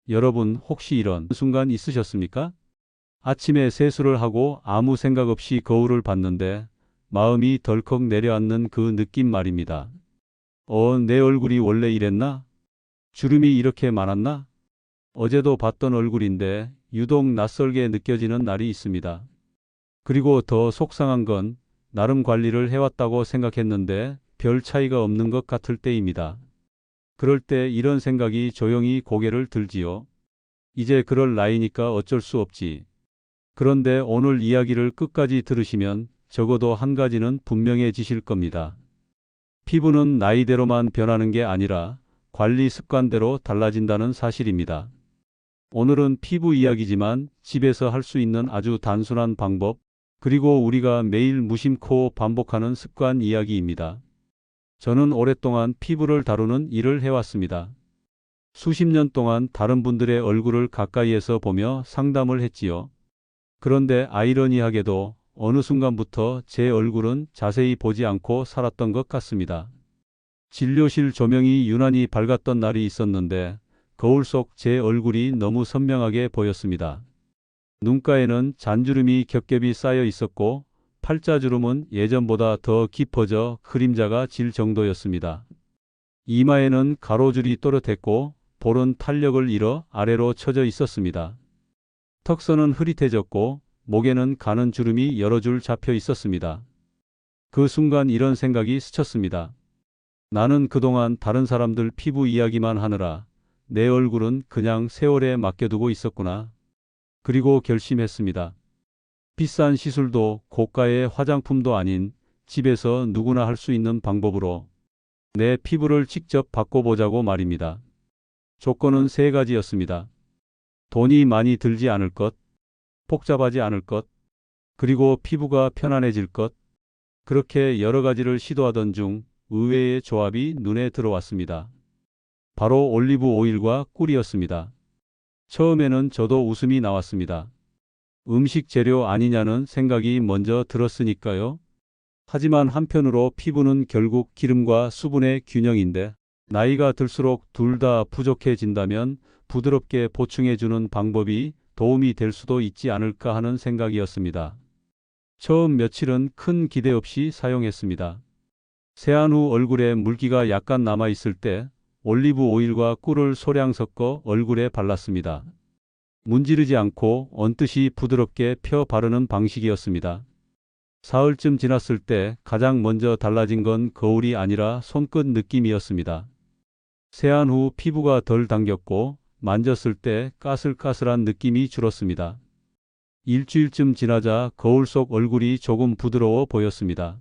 여러분 혹시 이런 순간 있으셨습니까? 아침에 세수를 하고 아무 생각 없이 거울을 봤는데 마음이 덜컥 내려앉는 그 느낌 말입니다. 내 얼굴이 원래 이랬나? 주름이 이렇게 많았나? 어제도 봤던 얼굴인데 유독 낯설게 느껴지는 날이 있습니다. 그리고 더 속상한 건 나름 관리를 해왔다고 생각했는데 별 차이가 없는 것 같을 때입니다. 그럴 때 이런 생각이 조용히 고개를 들지요. 이제 그럴 나이니까 어쩔 수 없지. 그런데 오늘 이야기를 끝까지 들으시면 적어도 한 가지는 분명해지실 겁니다. 피부는 나이대로만 변하는 게 아니라 관리 습관대로 달라진다는 사실입니다. 오늘은 피부 이야기지만 집에서 할 수 있는 아주 단순한 방법, 그리고 우리가 매일 무심코 반복하는 습관 이야기입니다. 저는 오랫동안 피부를 다루는 일을 해왔습니다. 수십 년 동안 다른 분들의 얼굴을 가까이에서 보며 상담을 했지요. 그런데 아이러니하게도 어느 순간부터 제 얼굴은 자세히 보지 않고 살았던 것 같습니다. 진료실 조명이 유난히 밝았던 날이 있었는데 거울 속 제 얼굴이 너무 선명하게 보였습니다. 눈가에는 잔주름이 겹겹이 쌓여 있었고 팔자주름은 예전보다 더 깊어져 그림자가 질 정도였습니다. 이마에는 가로줄이 또렷했고 볼은 탄력을 잃어 아래로 처져 있었습니다. 턱선은 흐릿해졌고 목에는 가는 주름이 여러 줄 잡혀 있었습니다. 그 순간 이런 생각이 스쳤습니다. 나는 그동안 다른 사람들 피부 이야기만 하느라 내 얼굴은 그냥 세월에 맡겨두고 있었구나. 그리고 결심했습니다. 비싼 시술도 고가의 화장품도 아닌 집에서 누구나 할 수 있는 방법으로 내 피부를 직접 바꿔보자고 말입니다. 조건은 세 가지였습니다. 돈이 많이 들지 않을 것, 복잡하지 않을 것, 그리고 피부가 편안해질 것. 그렇게 여러 가지를 시도하던 중 의외의 조합이 눈에 들어왔습니다. 바로 올리브 오일과 꿀이었습니다. 처음에는 저도 웃음이 나왔습니다. 음식 재료 아니냐는 생각이 먼저 들었으니까요. 하지만 한편으로 피부는 결국 기름과 수분의 균형인데 나이가 들수록 둘 다 부족해진다면 부드럽게 보충해주는 방법이 도움이 될 수도 있지 않을까 하는 생각이었습니다. 처음 며칠은 큰 기대 없이 사용했습니다. 세안 후 얼굴에 물기가 약간 남아있을 때 올리브 오일과 꿀을 소량 섞어 얼굴에 발랐습니다. 문지르지 않고 언뜻이 부드럽게 펴 바르는 방식이었습니다. 사흘쯤 지났을 때 가장 먼저 달라진 건 거울이 아니라 손끝 느낌이었습니다. 세안 후 피부가 덜 당겼고 만졌을 때 까슬까슬한 느낌이 줄었습니다. 일주일쯤 지나자 거울 속 얼굴이 조금 부드러워 보였습니다.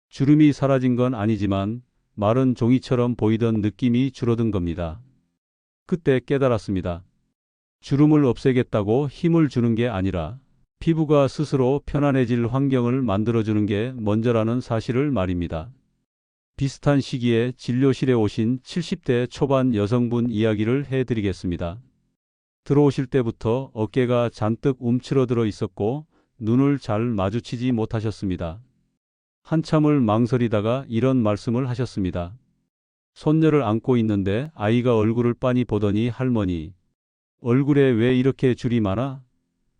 주름이 사라진 건 아니지만 마른 종이처럼 보이던 느낌이 줄어든 겁니다. 그때 깨달았습니다. 주름을 없애겠다고 힘을 주는 게 아니라 피부가 스스로 편안해질 환경을 만들어주는 게 먼저라는 사실을 말입니다. 비슷한 시기에 진료실에 오신 70대 초반 여성분 이야기를 해드리겠습니다. 들어오실 때부터 어깨가 잔뜩 움츠러들어 있었고 눈을 잘 마주치지 못하셨습니다. 한참을 망설이다가 이런 말씀을 하셨습니다. 손녀를 안고 있는데 아이가 얼굴을 빤히 보더니 할머니, 얼굴에 왜 이렇게 줄이 많아?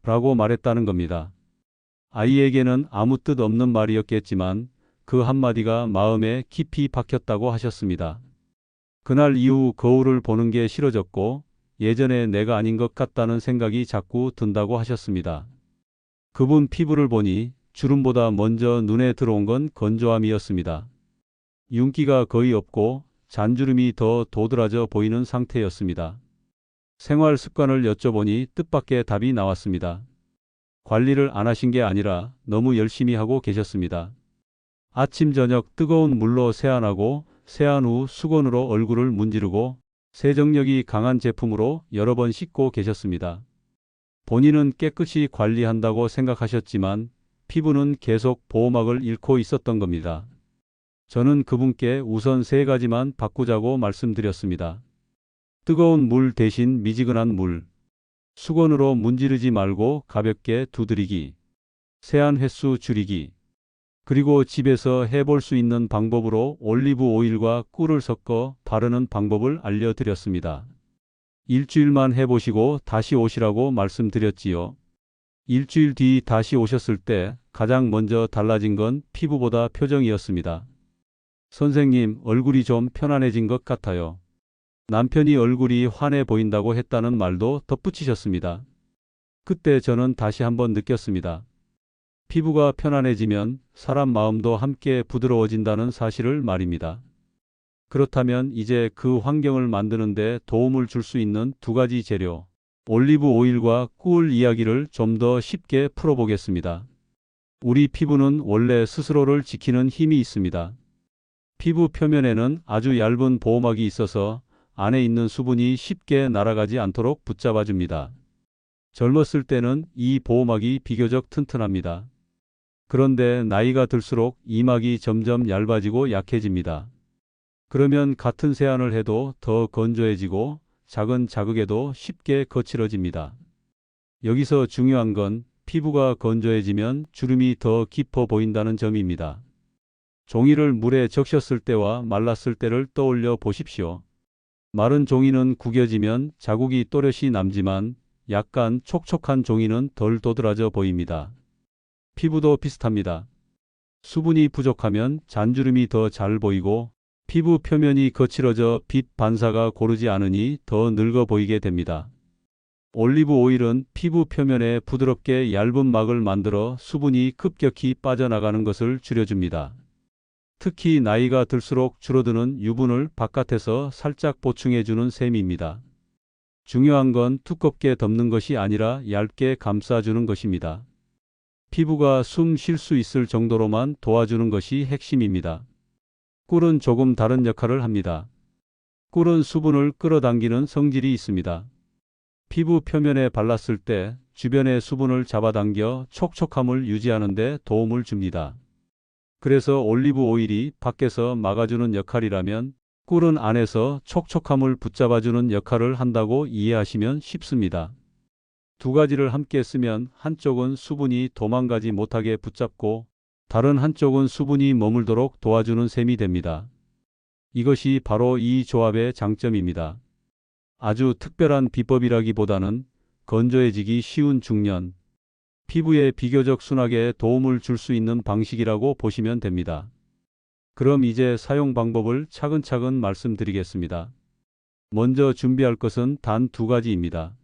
라고 말했다는 겁니다. 아이에게는 아무 뜻 없는 말이었겠지만 그 한마디가 마음에 깊이 박혔다고 하셨습니다. 그날 이후 거울을 보는 게 싫어졌고 예전에 내가 아닌 것 같다는 생각이 자꾸 든다고 하셨습니다. 그분 피부를 보니 주름보다 먼저 눈에 들어온 건 건조함이었습니다. 윤기가 거의 없고 잔주름이 더 도드라져 보이는 상태였습니다. 생활 습관을 여쭤보니 뜻밖의 답이 나왔습니다. 관리를 안 하신 게 아니라 너무 열심히 하고 계셨습니다. 아침 저녁 뜨거운 물로 세안하고 세안 후 수건으로 얼굴을 문지르고 세정력이 강한 제품으로 여러 번 씻고 계셨습니다. 본인은 깨끗이 관리한다고 생각하셨지만 피부는 계속 보호막을 잃고 있었던 겁니다. 저는 그분께 우선 세 가지만 바꾸자고 말씀드렸습니다. 뜨거운 물 대신 미지근한 물, 수건으로 문지르지 말고 가볍게 두드리기, 세안 횟수 줄이기, 그리고 집에서 해볼 수 있는 방법으로 올리브 오일과 꿀을 섞어 바르는 방법을 알려드렸습니다. 일주일만 해보시고 다시 오시라고 말씀드렸지요. 일주일 뒤 다시 오셨을 때 가장 먼저 달라진 건 피부보다 표정이었습니다. 선생님, 얼굴이 좀 편안해진 것 같아요. 남편이 얼굴이 환해 보인다고 했다는 말도 덧붙이셨습니다. 그때 저는 다시 한번 느꼈습니다. 피부가 편안해지면 사람 마음도 함께 부드러워진다는 사실을 말입니다. 그렇다면 이제 그 환경을 만드는 데 도움을 줄 수 있는 두 가지 재료, 올리브 오일과 꿀 이야기를 좀 더 쉽게 풀어보겠습니다. 우리 피부는 원래 스스로를 지키는 힘이 있습니다. 피부 표면에는 아주 얇은 보호막이 있어서 안에 있는 수분이 쉽게 날아가지 않도록 붙잡아 줍니다. 젊었을 때는 이 보호막이 비교적 튼튼합니다. 그런데 나이가 들수록 이 막이 점점 얇아지고 약해집니다. 그러면 같은 세안을 해도 더 건조해지고 작은 자극에도 쉽게 거칠어집니다. 여기서 중요한 건 피부가 건조해지면 주름이 더 깊어 보인다는 점입니다. 종이를 물에 적셨을 때와 말랐을 때를 떠올려 보십시오. 마른 종이는 구겨지면 자국이 또렷이 남지만 약간 촉촉한 종이는 덜 도드라져 보입니다. 피부도 비슷합니다. 수분이 부족하면 잔주름이 더 잘 보이고 피부 표면이 거칠어져 빛 반사가 고르지 않으니 더 늙어 보이게 됩니다. 올리브 오일은 피부 표면에 부드럽게 얇은 막을 만들어 수분이 급격히 빠져나가는 것을 줄여줍니다. 특히 나이가 들수록 줄어드는 유분을 바깥에서 살짝 보충해주는 셈입니다. 중요한 건 두껍게 덮는 것이 아니라 얇게 감싸주는 것입니다. 피부가 숨 쉴 수 있을 정도로만 도와주는 것이 핵심입니다. 꿀은 조금 다른 역할을 합니다. 꿀은 수분을 끌어당기는 성질이 있습니다. 피부 표면에 발랐을 때 주변의 수분을 잡아당겨 촉촉함을 유지하는 데 도움을 줍니다. 그래서 올리브 오일이 밖에서 막아주는 역할이라면 꿀은 안에서 촉촉함을 붙잡아주는 역할을 한다고 이해하시면 쉽습니다. 두 가지를 함께 쓰면 한쪽은 수분이 도망가지 못하게 붙잡고 다른 한쪽은 수분이 머물도록 도와주는 셈이 됩니다. 이것이 바로 이 조합의 장점입니다. 아주 특별한 비법이라기보다는 건조해지기 쉬운 중년, 피부에 비교적 순하게 도움을 줄 수 있는 방식이라고 보시면 됩니다. 그럼 이제 사용 방법을 차근차근 말씀드리겠습니다. 먼저 준비할 것은 단 두 가지입니다.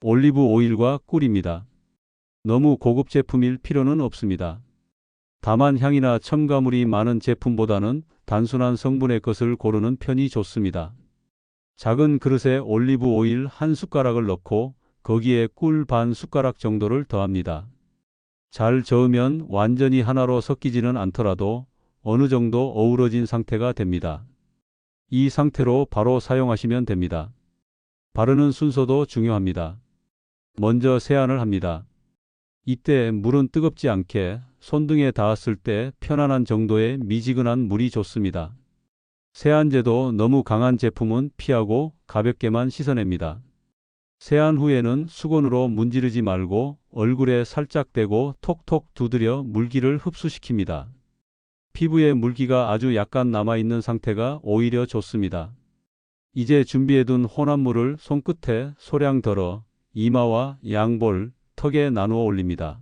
올리브 오일과 꿀입니다. 너무 고급 제품일 필요는 없습니다. 다만 향이나 첨가물이 많은 제품보다는 단순한 성분의 것을 고르는 편이 좋습니다. 작은 그릇에 올리브 오일 한 숟가락을 넣고 거기에 꿀 반 숟가락 정도를 더합니다. 잘 저으면 완전히 하나로 섞이지는 않더라도 어느 정도 어우러진 상태가 됩니다. 이 상태로 바로 사용하시면 됩니다. 바르는 순서도 중요합니다. 먼저 세안을 합니다. 이때 물은 뜨겁지 않게 손등에 닿았을 때 편안한 정도의 미지근한 물이 좋습니다. 세안제도 너무 강한 제품은 피하고 가볍게만 씻어냅니다. 세안 후에는 수건으로 문지르지 말고 얼굴에 살짝 대고 톡톡 두드려 물기를 흡수시킵니다. 피부에 물기가 아주 약간 남아있는 상태가 오히려 좋습니다. 이제 준비해둔 혼합물을 손끝에 소량 덜어 이마와 양볼, 턱에 나누어 올립니다.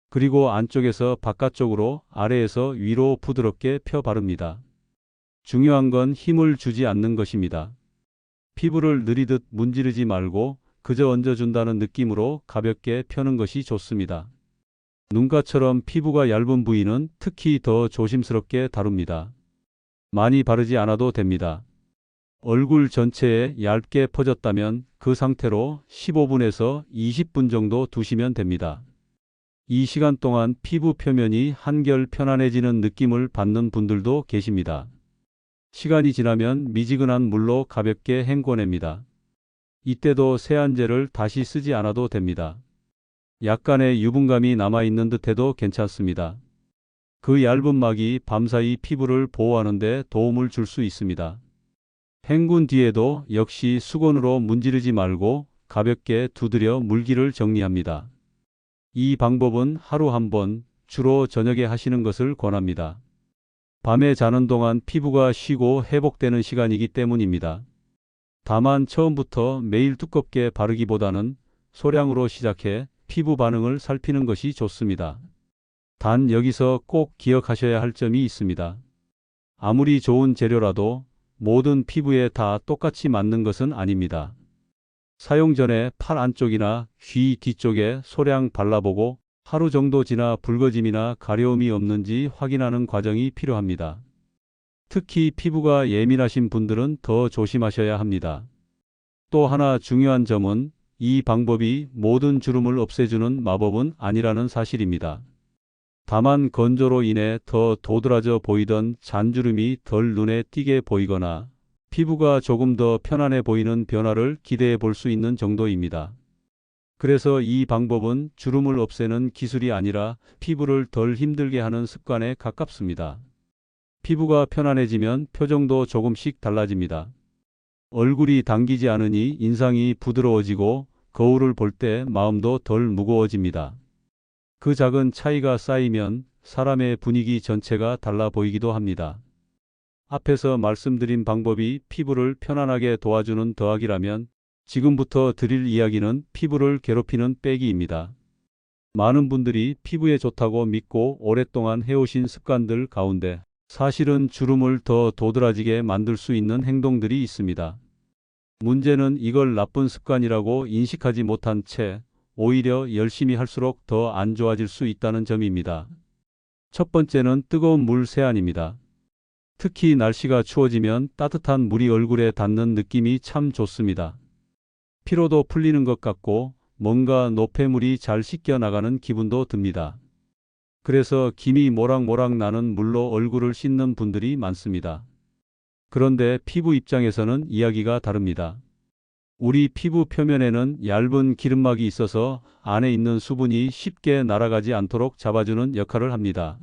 그리고 안쪽에서 바깥쪽으로, 아래에서 위로 부드럽게 펴 바릅니다. 중요한 건 힘을 주지 않는 것입니다. 피부를 느리듯 문지르지 말고 그저 얹어준다는 느낌으로 가볍게 펴는 것이 좋습니다. 눈가처럼 피부가 얇은 부위는 특히 더 조심스럽게 다룹니다. 많이 바르지 않아도 됩니다. 얼굴 전체에 얇게 퍼졌다면 그 상태로 15분에서 20분 정도 두시면 됩니다. 이 시간 동안 피부 표면이 한결 편안해지는 느낌을 받는 분들도 계십니다. 시간이 지나면 미지근한 물로 가볍게 헹궈냅니다. 이때도 세안제를 다시 쓰지 않아도 됩니다. 약간의 유분감이 남아있는 듯해도 괜찮습니다. 그 얇은 막이 밤사이 피부를 보호하는 데 도움을 줄 수 있습니다. 헹군 뒤에도 역시 수건으로 문지르지 말고 가볍게 두드려 물기를 정리합니다. 이 방법은 하루 한 번, 주로 저녁에 하시는 것을 권합니다. 밤에 자는 동안 피부가 쉬고 회복되는 시간이기 때문입니다. 다만 처음부터 매일 두껍게 바르기보다는 소량으로 시작해 피부 반응을 살피는 것이 좋습니다. 단 여기서 꼭 기억하셔야 할 점이 있습니다. 아무리 좋은 재료라도 모든 피부에 다 똑같이 맞는 것은 아닙니다. 사용 전에 팔 안쪽이나 귀 뒤쪽에 소량 발라보고 하루 정도 지나 붉어짐이나 가려움이 없는지 확인하는 과정이 필요합니다. 특히 피부가 예민하신 분들은 더 조심하셔야 합니다. 또 하나 중요한 점은 이 방법이 모든 주름을 없애주는 마법은 아니라는 사실입니다. 다만 건조로 인해 더 도드라져 보이던 잔주름이 덜 눈에 띄게 보이거나 피부가 조금 더 편안해 보이는 변화를 기대해 볼 수 있는 정도입니다. 그래서 이 방법은 주름을 없애는 기술이 아니라 피부를 덜 힘들게 하는 습관에 가깝습니다. 피부가 편안해지면 표정도 조금씩 달라집니다. 얼굴이 당기지 않으니 인상이 부드러워지고 거울을 볼 때 마음도 덜 무거워집니다. 그 작은 차이가 쌓이면 사람의 분위기 전체가 달라 보이기도 합니다. 앞에서 말씀드린 방법이 피부를 편안하게 도와주는 더하기라면 지금부터 드릴 이야기는 피부를 괴롭히는 빼기입니다. 많은 분들이 피부에 좋다고 믿고 오랫동안 해오신 습관들 가운데 사실은 주름을 더 도드라지게 만들 수 있는 행동들이 있습니다. 문제는 이걸 나쁜 습관이라고 인식하지 못한 채 오히려 열심히 할수록 더 안 좋아질 수 있다는 점입니다. 첫 번째는 뜨거운 물 세안입니다. 특히 날씨가 추워지면 따뜻한 물이 얼굴에 닿는 느낌이 참 좋습니다. 피로도 풀리는 것 같고 뭔가 노폐물이 잘 씻겨 나가는 기분도 듭니다. 그래서 김이 모락모락 나는 물로 얼굴을 씻는 분들이 많습니다. 그런데 피부 입장에서는 이야기가 다릅니다. 우리 피부 표면에는 얇은 기름막이 있어서 안에 있는 수분이 쉽게 날아가지 않도록 잡아주는 역할을 합니다.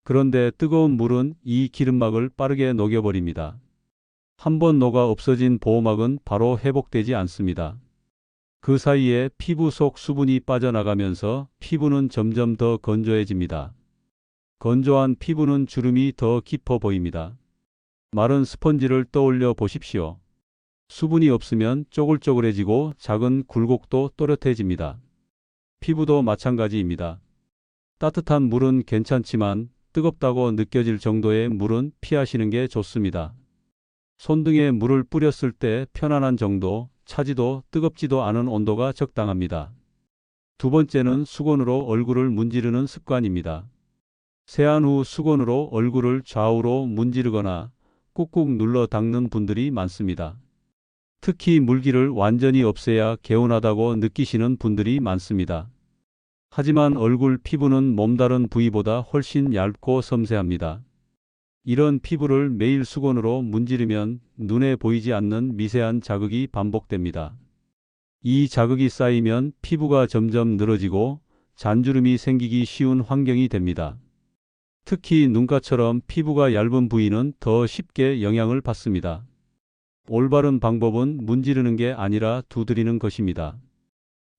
그런데 뜨거운 물은 이 기름막을 빠르게 녹여버립니다. 한번 녹아 없어진 보호막은 바로 회복되지 않습니다. 그 사이에 피부 속 수분이 빠져나가면서 피부는 점점 더 건조해집니다. 건조한 피부는 주름이 더 깊어 보입니다. 마른 스펀지를 떠올려 보십시오. 수분이 없으면 쪼글쪼글해지고 작은 굴곡도 또렷해집니다. 피부도 마찬가지입니다. 따뜻한 물은 괜찮지만 뜨겁다고 느껴질 정도의 물은 피하시는 게 좋습니다. 손등에 물을 뿌렸을 때 편안한 정도, 차지도 뜨겁지도 않은 온도가 적당합니다. 두 번째는 수건으로 얼굴을 문지르는 습관입니다. 세안 후 수건으로 얼굴을 좌우로 문지르거나 꾹꾹 눌러 닦는 분들이 많습니다. 특히 물기를 완전히 없애야 개운하다고 느끼시는 분들이 많습니다. 하지만 얼굴 피부는 몸다른 부위보다 훨씬 얇고 섬세합니다. 이런 피부를 매일 수건으로 문지르면 눈에 보이지 않는 미세한 자극이 반복됩니다. 이 자극이 쌓이면 피부가 점점 늘어지고 잔주름이 생기기 쉬운 환경이 됩니다. 특히 눈가처럼 피부가 얇은 부위는 더 쉽게 영향을 받습니다. 올바른 방법은 문지르는 게 아니라 두드리는 것입니다.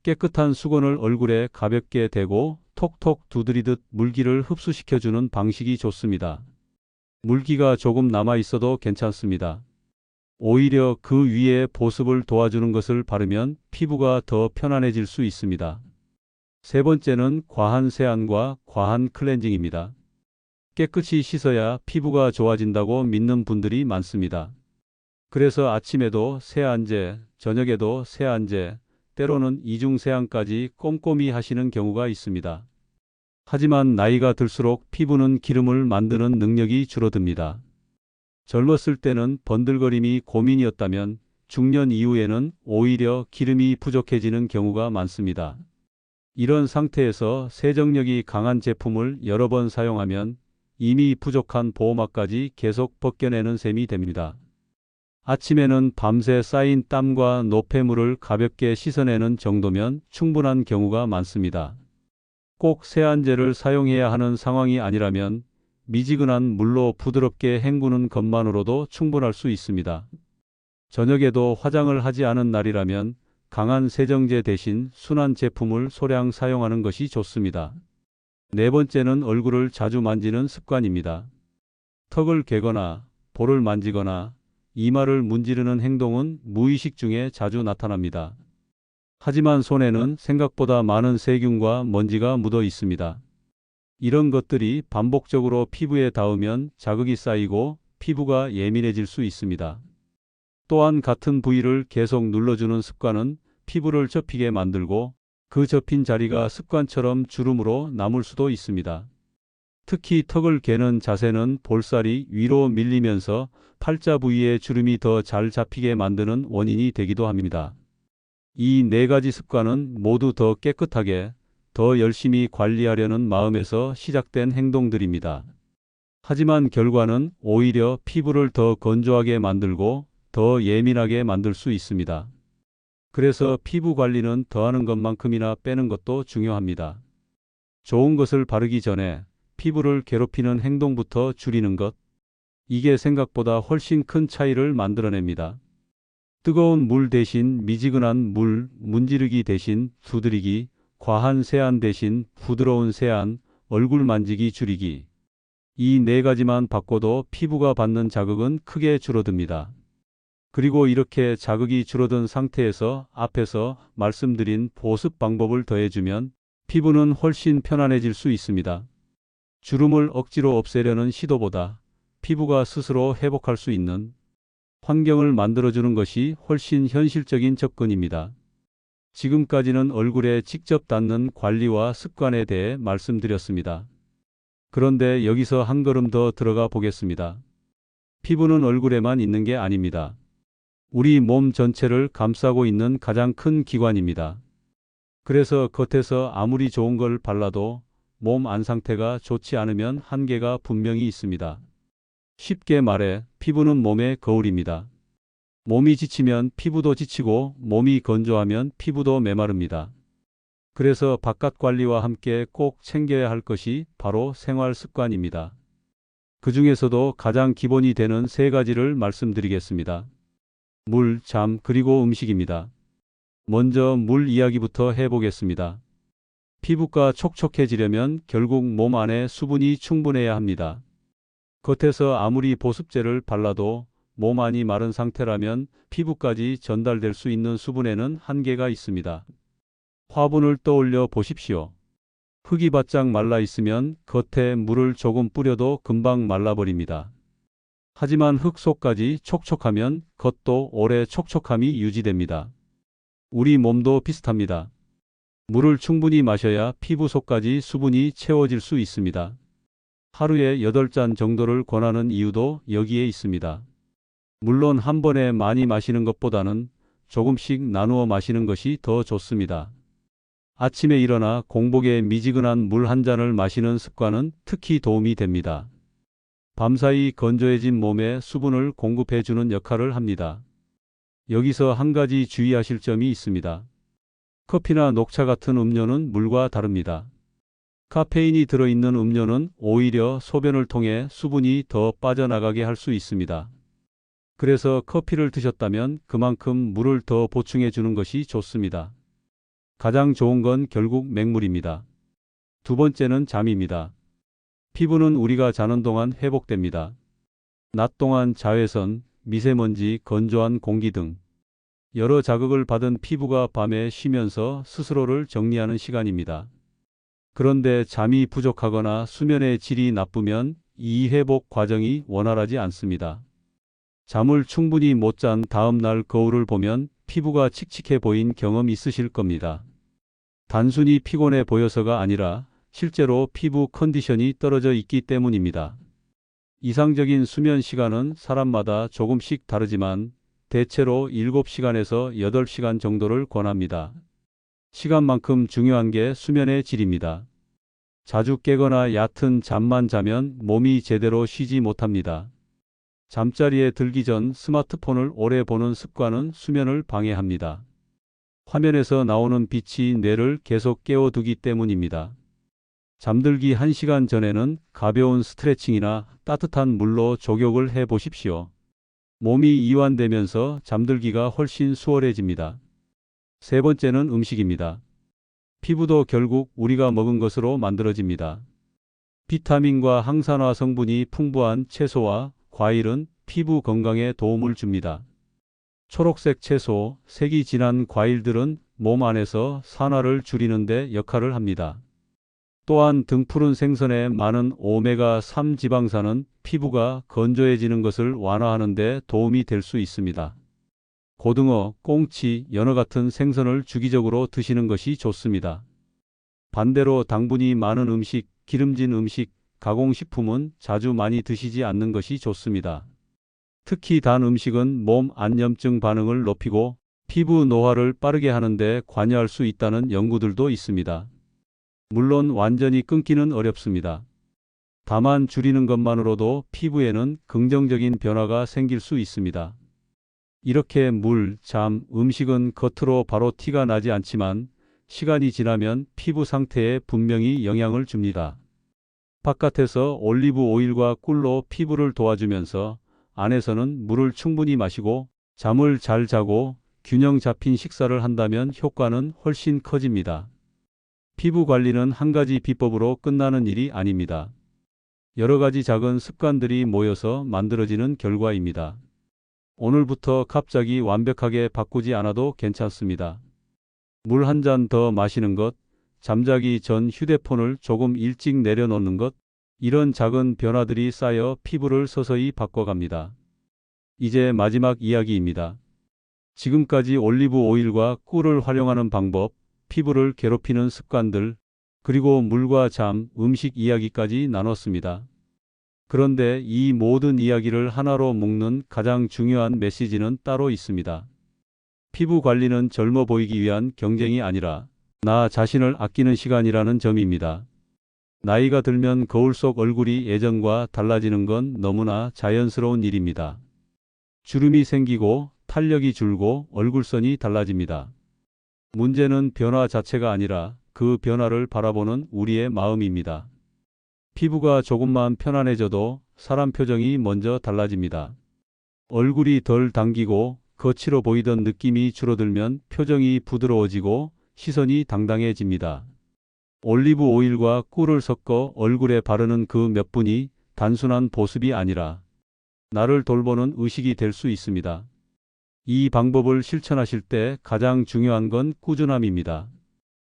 깨끗한 수건을 얼굴에 가볍게 대고 톡톡 두드리듯 물기를 흡수시켜주는 방식이 좋습니다. 물기가 조금 남아 있어도 괜찮습니다. 오히려 그 위에 보습을 도와주는 것을 바르면 피부가 더 편안해질 수 있습니다. 세 번째는 과한 세안과 과한 클렌징입니다. 깨끗이 씻어야 피부가 좋아진다고 믿는 분들이 많습니다. 그래서 아침에도 세안제, 저녁에도 세안제, 때로는 이중 세안까지 꼼꼼히 하시는 경우가 있습니다. 하지만 나이가 들수록 피부는 기름을 만드는 능력이 줄어듭니다. 젊었을 때는 번들거림이 고민이었다면 중년 이후에는 오히려 기름이 부족해지는 경우가 많습니다. 이런 상태에서 세정력이 강한 제품을 여러 번 사용하면 이미 부족한 보호막까지 계속 벗겨내는 셈이 됩니다. 아침에는 밤새 쌓인 땀과 노폐물을 가볍게 씻어내는 정도면 충분한 경우가 많습니다. 꼭 세안제를 사용해야 하는 상황이 아니라면 미지근한 물로 부드럽게 헹구는 것만으로도 충분할 수 있습니다. 저녁에도 화장을 하지 않은 날이라면 강한 세정제 대신 순한 제품을 소량 사용하는 것이 좋습니다. 네 번째는 얼굴을 자주 만지는 습관입니다. 턱을 개거나 볼을 만지거나 이마를 문지르는 행동은 무의식 중에 자주 나타납니다. 하지만 손에는 생각보다 많은 세균과 먼지가 묻어 있습니다. 이런 것들이 반복적으로 피부에 닿으면 자극이 쌓이고 피부가 예민해질 수 있습니다. 또한 같은 부위를 계속 눌러주는 습관은 피부를 접히게 만들고 그 접힌 자리가 습관처럼 주름으로 남을 수도 있습니다. 특히 턱을 개는 자세는 볼살이 위로 밀리면서 팔자 부위의 주름이 더 잘 잡히게 만드는 원인이 되기도 합니다. 이 네 가지 습관은 모두 더 깨끗하게, 더 열심히 관리하려는 마음에서 시작된 행동들입니다. 하지만 결과는 오히려 피부를 더 건조하게 만들고 더 예민하게 만들 수 있습니다. 그래서 피부 관리는 더하는 것만큼이나 빼는 것도 중요합니다. 좋은 것을 바르기 전에 피부를 괴롭히는 행동부터 줄이는 것, 이게 생각보다 훨씬 큰 차이를 만들어냅니다. 뜨거운 물 대신 미지근한 물, 문지르기 대신 두드리기, 과한 세안 대신 부드러운 세안, 얼굴 만지기 줄이기. 이 네 가지만 바꿔도 피부가 받는 자극은 크게 줄어듭니다. 그리고 이렇게 자극이 줄어든 상태에서 앞에서 말씀드린 보습 방법을 더해주면 피부는 훨씬 편안해질 수 있습니다. 주름을 억지로 없애려는 시도보다 피부가 스스로 회복할 수 있는 환경을 만들어주는 것이 훨씬 현실적인 접근입니다. 지금까지는 얼굴에 직접 닿는 관리와 습관에 대해 말씀드렸습니다. 그런데 여기서 한 걸음 더 들어가 보겠습니다. 피부는 얼굴에만 있는 게 아닙니다. 우리 몸 전체를 감싸고 있는 가장 큰 기관입니다. 그래서 겉에서 아무리 좋은 걸 발라도 몸 안 상태가 좋지 않으면 한계가 분명히 있습니다. 쉽게 말해 피부는 몸의 거울입니다. 몸이 지치면 피부도 지치고 몸이 건조하면 피부도 메마릅니다. 그래서 바깥 관리와 함께 꼭 챙겨야 할 것이 바로 생활 습관입니다. 그 중에서도 가장 기본이 되는 세 가지를 말씀드리겠습니다. 물, 잠, 그리고 음식입니다. 먼저 물 이야기부터 해보겠습니다. 피부가 촉촉해지려면 결국 몸 안에 수분이 충분해야 합니다. 겉에서 아무리 보습제를 발라도 몸 안이 마른 상태라면 피부까지 전달될 수 있는 수분에는 한계가 있습니다. 화분을 떠올려 보십시오. 흙이 바짝 말라 있으면 겉에 물을 조금 뿌려도 금방 말라버립니다. 하지만 흙 속까지 촉촉하면 겉도 오래 촉촉함이 유지됩니다. 우리 몸도 비슷합니다. 물을 충분히 마셔야 피부 속까지 수분이 채워질 수 있습니다. 하루에 8잔 정도를 권하는 이유도 여기에 있습니다. 물론 한 번에 많이 마시는 것보다는 조금씩 나누어 마시는 것이 더 좋습니다. 아침에 일어나 공복에 미지근한 물 한 잔을 마시는 습관은 특히 도움이 됩니다. 밤사이 건조해진 몸에 수분을 공급해주는 역할을 합니다. 여기서 한 가지 주의하실 점이 있습니다. 커피나 녹차 같은 음료는 물과 다릅니다. 카페인이 들어있는 음료는 오히려 소변을 통해 수분이 더 빠져나가게 할 수 있습니다. 그래서 커피를 드셨다면 그만큼 물을 더 보충해 주는 것이 좋습니다. 가장 좋은 건 결국 맹물입니다. 두 번째는 잠입니다. 피부는 우리가 자는 동안 회복됩니다. 낮 동안 자외선, 미세먼지, 건조한 공기 등 여러 자극을 받은 피부가 밤에 쉬면서 스스로를 정리하는 시간입니다. 그런데 잠이 부족하거나 수면의 질이 나쁘면 이 회복 과정이 원활하지 않습니다. 잠을 충분히 못 잔 다음 날 거울을 보면 피부가 칙칙해 보인 경험 있으실 겁니다. 단순히 피곤해 보여서가 아니라 실제로 피부 컨디션이 떨어져 있기 때문입니다. 이상적인 수면 시간은 사람마다 조금씩 다르지만 대체로 7시간에서 8시간 정도를 권합니다. 시간만큼 중요한 게 수면의 질입니다. 자주 깨거나 얕은 잠만 자면 몸이 제대로 쉬지 못합니다. 잠자리에 들기 전 스마트폰을 오래 보는 습관은 수면을 방해합니다. 화면에서 나오는 빛이 뇌를 계속 깨워두기 때문입니다. 잠들기 1시간 전에는 가벼운 스트레칭이나 따뜻한 물로 족욕을 해 보십시오. 몸이 이완되면서 잠들기가 훨씬 수월해집니다. 세 번째는 음식입니다. 피부도 결국 우리가 먹은 것으로 만들어집니다. 비타민과 항산화 성분이 풍부한 채소와 과일은 피부 건강에 도움을 줍니다. 초록색 채소, 색이 진한 과일들은 몸 안에서 산화를 줄이는 데 역할을 합니다. 또한 등푸른 생선에 많은 오메가3 지방산은 피부가 건조해지는 것을 완화하는 데 도움이 될 수 있습니다. 고등어, 꽁치, 연어 같은 생선을 주기적으로 드시는 것이 좋습니다. 반대로 당분이 많은 음식, 기름진 음식, 가공식품은 자주 많이 드시지 않는 것이 좋습니다. 특히 단 음식은 몸 안염증 반응을 높이고 피부 노화를 빠르게 하는데 관여할 수 있다는 연구들도 있습니다. 물론 완전히 끊기는 어렵습니다. 다만 줄이는 것만으로도 피부에는 긍정적인 변화가 생길 수 있습니다. 이렇게 물, 잠, 음식은 겉으로 바로 티가 나지 않지만 시간이 지나면 피부 상태에 분명히 영향을 줍니다. 바깥에서 올리브 오일과 꿀로 피부를 도와주면서 안에서는 물을 충분히 마시고 잠을 잘 자고 균형 잡힌 식사를 한다면 효과는 훨씬 커집니다. 피부 관리는 한 가지 비법으로 끝나는 일이 아닙니다. 여러 가지 작은 습관들이 모여서 만들어지는 결과입니다. 오늘부터 갑자기 완벽하게 바꾸지 않아도 괜찮습니다. 물 한 잔 더 마시는 것, 잠자기 전 휴대폰을 조금 일찍 내려놓는 것, 이런 작은 변화들이 쌓여 피부를 서서히 바꿔갑니다. 이제 마지막 이야기입니다. 지금까지 올리브 오일과 꿀을 활용하는 방법, 피부를 괴롭히는 습관들, 그리고 물과 잠, 음식 이야기까지 나눴습니다. 그런데 이 모든 이야기를 하나로 묶는 가장 중요한 메시지는 따로 있습니다. 피부 관리는 젊어 보이기 위한 경쟁이 아니라 나 자신을 아끼는 시간이라는 점입니다. 나이가 들면 거울 속 얼굴이 예전과 달라지는 건 너무나 자연스러운 일입니다. 주름이 생기고 탄력이 줄고 얼굴선이 달라집니다. 문제는 변화 자체가 아니라 그 변화를 바라보는 우리의 마음입니다. 피부가 조금만 편안해져도 사람 표정이 먼저 달라집니다. 얼굴이 덜 당기고 거칠어 보이던 느낌이 줄어들면 표정이 부드러워지고 시선이 당당해집니다. 올리브 오일과 꿀을 섞어 얼굴에 바르는 그 몇 분이 단순한 보습이 아니라 나를 돌보는 의식이 될 수 있습니다. 이 방법을 실천하실 때 가장 중요한 건 꾸준함입니다.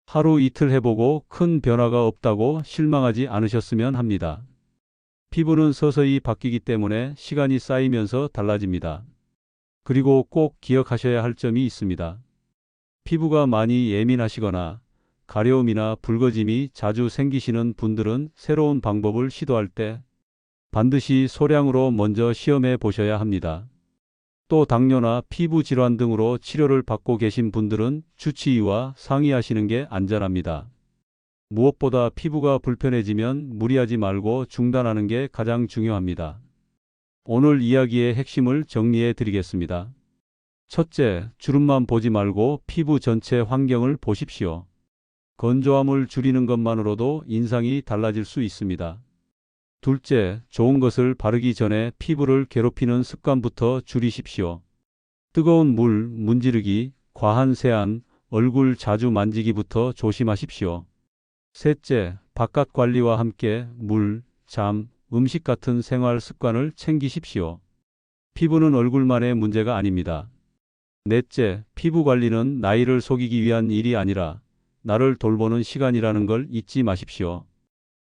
하루 이틀 해보고 큰 변화가 없다고 실망하지 않으셨으면 합니다. 피부는 서서히 바뀌기 때문에 시간이 쌓이면서 달라집니다. 그리고 꼭 기억하셔야 할 점이 있습니다. 피부가 많이 예민하시거나 가려움이나 붉어짐이 자주 생기시는 분들은 새로운 방법을 시도할 때 반드시 소량으로 먼저 시험해 보셔야 합니다. 또 당뇨나 피부 질환 등으로 치료를 받고 계신 분들은 주치의와 상의하시는 게 안전합니다. 무엇보다 피부가 불편해지면 무리하지 말고 중단하는 게 가장 중요합니다. 오늘 이야기의 핵심을 정리해 드리겠습니다. 첫째, 주름만 보지 말고 피부 전체 환경을 보십시오. 건조함을 줄이는 것만으로도 인상이 달라질 수 있습니다. 둘째, 좋은 것을 바르기 전에 피부를 괴롭히는 습관부터 줄이십시오. 뜨거운 물, 문지르기, 과한 세안, 얼굴 자주 만지기부터 조심하십시오. 셋째, 바깥 관리와 함께 물, 잠, 음식 같은 생활 습관을 챙기십시오. 피부는 얼굴만의 문제가 아닙니다. 넷째, 피부 관리는 나이를 속이기 위한 일이 아니라 나를 돌보는 시간이라는 걸 잊지 마십시오.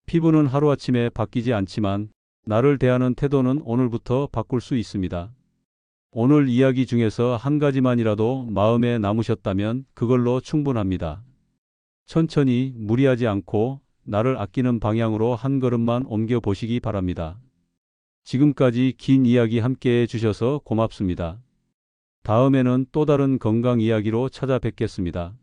피부는 하루아침에 바뀌지 않지만 나를 대하는 태도는 오늘부터 바꿀 수 있습니다. 오늘 이야기 중에서 한 가지만이라도 마음에 남으셨다면 그걸로 충분합니다. 천천히 무리하지 않고 나를 아끼는 방향으로 한 걸음만 옮겨 보시기 바랍니다. 지금까지 긴 이야기 함께 해주셔서 고맙습니다. 다음에는 또 다른 건강 이야기로 찾아뵙겠습니다.